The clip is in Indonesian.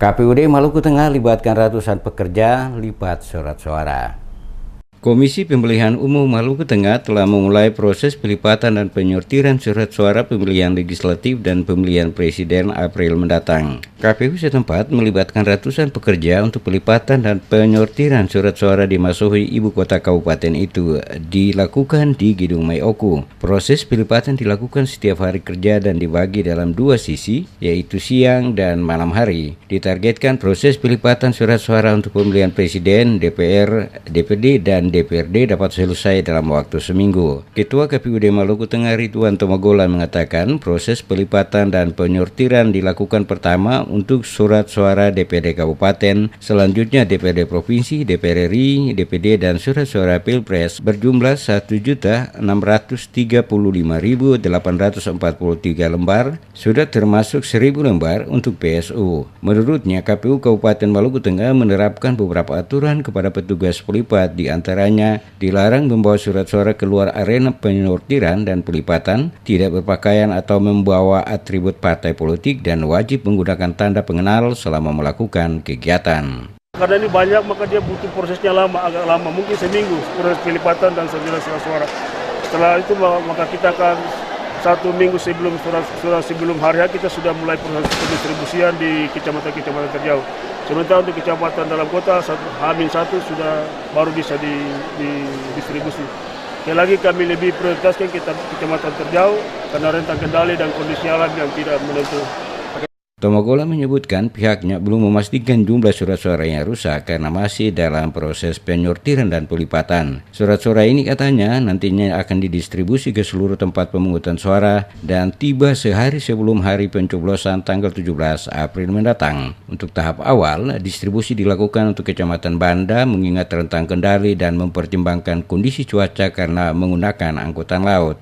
KPUD Maluku Tengah libatkan ratusan pekerja lipat surat suara. Komisi Pemilihan Umum Maluku Tengah telah memulai proses pelipatan dan penyortiran surat suara pemilihan legislatif dan pemilihan presiden April mendatang. KPU setempat melibatkan ratusan pekerja untuk pelipatan dan penyortiran surat suara di Masohi, ibu kota kabupaten itu, dilakukan di Gedung Maioku. Proses pelipatan dilakukan setiap hari kerja dan dibagi dalam dua sisi, yaitu siang dan malam hari. Ditargetkan proses pelipatan surat suara untuk pemilihan presiden, DPR, DPD, dan DPRD dapat selesai dalam waktu seminggu. Ketua KPUD Maluku Tengah Ridwan Tomagolan mengatakan proses pelipatan dan penyortiran dilakukan pertama untuk surat suara DPD Kabupaten, selanjutnya DPRD Provinsi, DPR RI, DPD, dan surat suara Pilpres berjumlah 1.635.843 lembar, sudah termasuk 1.000 lembar untuk PSU. Menurutnya, KPU Kabupaten Maluku Tengah menerapkan beberapa aturan kepada petugas pelipat, di antaranya dilarang membawa surat suara keluar arena penyortiran dan pelipatan, tidak berpakaian atau membawa atribut partai politik, dan wajib menggunakan tanda pengenal selama melakukan kegiatan. Karena ini banyak, maka dia butuh prosesnya agak lama, mungkin seminggu proses pelipatan dan surat suara. Setelah itu maka kita akan 1 minggu sebelum sebelum hari kita sudah mulai proses pendistribusian di kecamatan-kecamatan terjauh. Sementara untuk kecamatan dalam kota, H-1 sudah baru bisa didistribusi. Sekali lagi kami lebih prioritaskan kecamatan terjauh karena rentang kendali dan kondisi alam yang tidak menentu. Tomagolan menyebutkan pihaknya belum memastikan jumlah surat suara yang rusak karena masih dalam proses penyortiran dan pelipatan. Surat suara ini katanya nantinya akan didistribusi ke seluruh tempat pemungutan suara dan tiba sehari sebelum hari pencoblosan tanggal 17 April mendatang. Untuk tahap awal, distribusi dilakukan untuk Kecamatan Banda mengingat rentang kendali dan mempertimbangkan kondisi cuaca karena menggunakan angkutan laut.